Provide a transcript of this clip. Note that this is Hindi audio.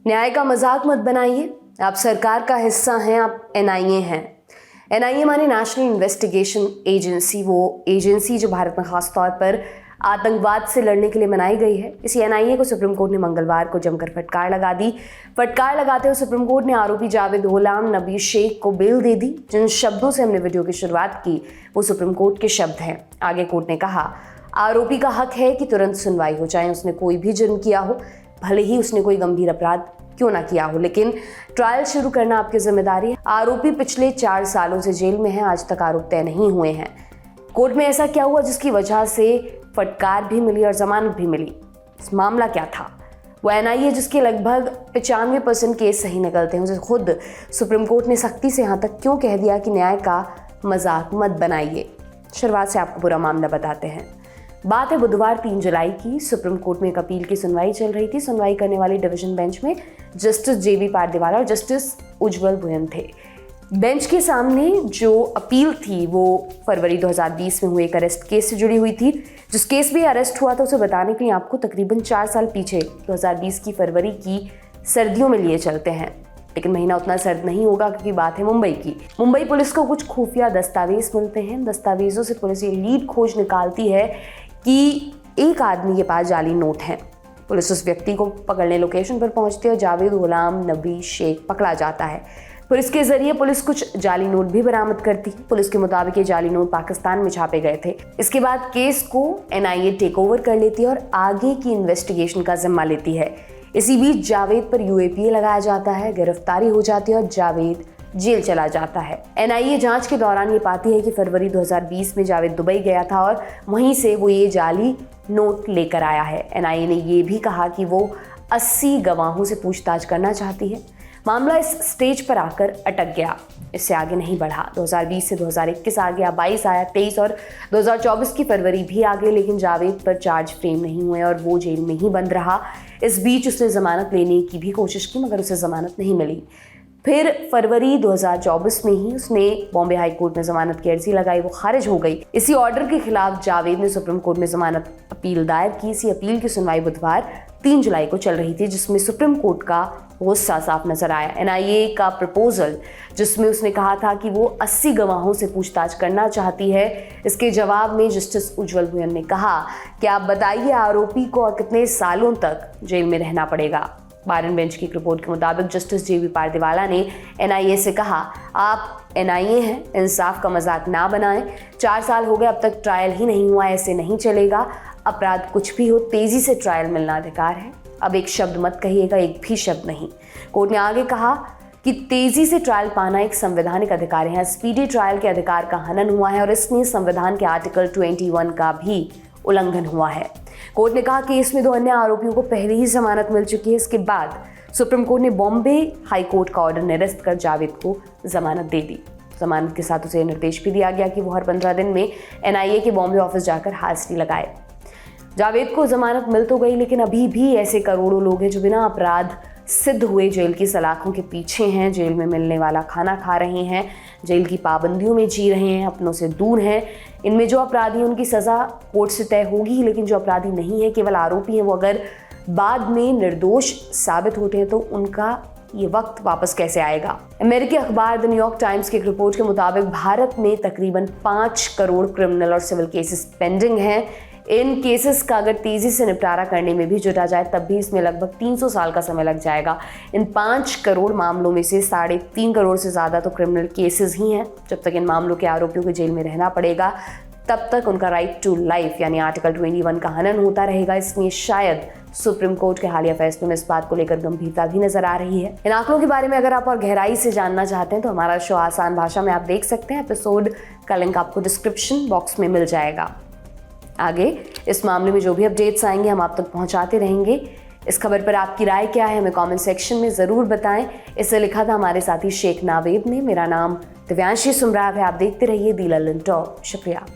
न्याय का मजाक मत बनाइए। आप सरकार का हिस्सा हैं, आप एनआईए हैं। एनआईए माने नेशनल इन्वेस्टिगेशन एजेंसी, वो एजेंसी जो भारत में खास तौर पर आतंकवाद से लड़ने के लिए बनाई गई है। इसी एनआईए को सुप्रीम कोर्ट ने मंगलवार को जमकर फटकार लगा दी। फटकार लगाते हुए सुप्रीम कोर्ट ने आरोपी जावेद गुलाम नबी शेख को बेल दे दी। जिन शब्दों से हमने वीडियो की शुरुआत की वो सुप्रीम कोर्ट के शब्द हैं। आगे कोर्ट ने कहा, आरोपी का हक है कि तुरंत सुनवाई हो, चाहे उसने कोई भी जुर्म किया हो, भले ही उसने कोई गंभीर अपराध क्यों ना किया हो, लेकिन ट्रायल शुरू करना आपकी जिम्मेदारी है। आरोपी पिछले 4 सालों से जेल में है, आज तक आरोप तय नहीं हुए हैं। कोर्ट में ऐसा क्या हुआ जिसकी वजह से फटकार भी मिली और जमानत भी मिली? इस मामला क्या था? वो एनआईए जिसके लगभग 95% केस सही निकलते हैं, उसे खुद सुप्रीम कोर्ट ने सख्ती से यहाँ तक क्यों कह दिया कि न्याय का मजाक मत बनाइए? शुरुआत से आपको पूरा मामला बताते हैं। बात है बुधवार 3 जुलाई की। सुप्रीम कोर्ट में एक अपील की सुनवाई चल रही थी। सुनवाई करने वाली डिवीजन बेंच में जस्टिस जेबी पारदीवाला और जस्टिस उज्जवल भुयन थे। बेंच के सामने जो अपील थी वो फरवरी 2020 में हुए एक अरेस्ट केस से जुड़ी हुई थी। जिस केस में अरेस्ट हुआ था उसे बताने के लिए आपको तकरीबन 4 साल पीछे 2020 की फरवरी की सर्दियों में लिए चलते हैं। लेकिन महीना उतना सर्द नहीं होगा क्योंकि बात है मुंबई की। मुंबई पुलिस को कुछ खुफिया दस्तावेज मिलते हैं। दस्तावेजों से पुलिस ये लीड खोज निकालती है कि एक आदमी के पास जाली नोट हैं। पुलिस उस व्यक्ति को पकड़ने लोकेशन पर पहुंचती है और जावेद गुलाम नबी शेख पकड़ा जाता है। पुलिस के जरिए पुलिस कुछ जाली नोट भी बरामद करती है। पुलिस के मुताबिक ये जाली नोट पाकिस्तान में छापे गए थे। इसके बाद केस को एनआईए टेक ओवर कर लेती है और आगे की इन्वेस्टिगेशन का जिम्मा लेती है। इसी बीच जावेद पर यूएपीए लगाया जाता है, गिरफ्तारी हो जाती है और जावेद जेल चला जाता है। एनआईए जांच के दौरान ये पाती है कि फरवरी 2020 में जावेद दुबई गया था और वहीं से वो ये जाली नोट लेकर आया है। एनआईए ने ये भी कहा कि वो 80 गवाहों से पूछताछ करना चाहती है। मामला इस स्टेज पर आकर अटक गया, इससे आगे नहीं बढ़ा। 2020 से 2021 आ गया, 22 आया, 23 और 2024 की फरवरी भी आ गई, लेकिन जावेद पर चार्ज फ्रेम नहीं हुए और वो जेल में ही बंद रहा। इस बीच उसने जमानत लेने की भी कोशिश की मगर उसे जमानत नहीं मिली। फिर फरवरी 2024 में ही उसने बॉम्बे हाई कोर्ट में जमानत की अर्जी लगाई, वो खारिज हो गई। इसी ऑर्डर के खिलाफ जावेद ने सुप्रीम कोर्ट में जमानत अपील दायर की। इसी अपील की सुनवाई बुधवार 3 जुलाई को चल रही थी, जिसमें सुप्रीम कोर्ट का गुस्सा साफ नजर आया। एनआईए का प्रपोजल जिसमें उसने कहा था कि वो 80 गवाहों से पूछताछ करना चाहती है, इसके जवाब में जस्टिस उज्जवल भुयन ने कहा कि आप बताइए आरोपी को और कितने सालों तक जेल में रहना पड़ेगा। बारन बेंच की रिपोर्ट के मुताबिक जस्टिस जेबी पारदीवाला ने एनआईए से कहा, आप एनआईए हैं, इंसाफ का मजाक ना बनाएं। 4 साल हो गए, अब तक ट्रायल ही नहीं हुआ, ऐसे नहीं चलेगा। अपराध कुछ भी हो, तेजी से ट्रायल मिलना अधिकार है। अब एक शब्द मत कहिएगा, एक भी शब्द नहीं। कोर्ट ने आगे कहा कि तेजी से ट्रायल पाना एक संवैधानिक अधिकार है। स्पीडी ट्रायल के अधिकार का हनन हुआ है और इसमें संविधान के आर्टिकल 21 का भी उल्लंघन हुआ है। कोर्ट ने कहा कि इसमें 2 अन्य आरोपियों को पहले ही जमानत मिल चुकी है। इसके बाद सुप्रीम कोर्ट ने बॉम्बे हाई कोर्ट का ऑर्डर निरस्त कर जावेद को जमानत दे दी। जमानत के साथ उसे निर्देश भी दिया गया कि वो हर 15 दिन में एनआईए के बॉम्बे ऑफिस जाकर हाजिरी लगाए। जावेद को जमानत मिल तो गई, लेकिन अभी भी ऐसे करोड़ों लोग हैं जो बिना अपराध सिद्ध हुए जेल की सलाखों के पीछे हैं, जेल में मिलने वाला खाना खा रहे हैं, जेल की पाबंदियों में जी रहे हैं, अपनों से दूर हैं। इनमें जो अपराधी हैं उनकी सज़ा कोर्ट से तय होगी, लेकिन जो अपराधी नहीं है, केवल आरोपी हैं, वो अगर बाद में निर्दोष साबित होते हैं तो उनका ये वक्त वापस कैसे आएगा? अमेरिकी अखबार द न्यूयॉर्क टाइम्स की एक रिपोर्ट के मुताबिक भारत में तकरीबन 5 करोड़ क्रिमिनल और सिविल केसेस पेंडिंग हैं। इन केसेस का अगर तेजी से निपटारा करने में भी जुटा जाए तब भी इसमें लगभग 300 साल का समय लग जाएगा। इन 5 करोड़ मामलों में से 3.5 करोड़ से ज़्यादा तो क्रिमिनल केसेस ही हैं। जब तक इन मामलों के आरोपियों को जेल में रहना पड़ेगा तब तक उनका राइट टू लाइफ यानी आर्टिकल 21 का हनन होता रहेगा। इसलिए शायद सुप्रीम कोर्ट के हालिया फैसलों में इस बात को लेकर गंभीरता भी नजर आ रही है। इन आंकड़ों के बारे में अगर आप और गहराई से जानना चाहते हैं तो हमारा शो आसान भाषा में आप देख सकते हैं। एपिसोड का लिंक आपको डिस्क्रिप्शन बॉक्स में मिल जाएगा। आगे इस मामले में जो भी अपडेट्स आएंगे हम आप तक पहुंचाते रहेंगे। इस खबर पर आपकी राय क्या है हमें कमेंट सेक्शन में ज़रूर बताएं। इसे लिखा था हमारे साथी शेख नावेद ने। मेरा नाम दिव्यांशी सुमराव है। आप देखते रहिए दी ललन टॉक। शुक्रिया।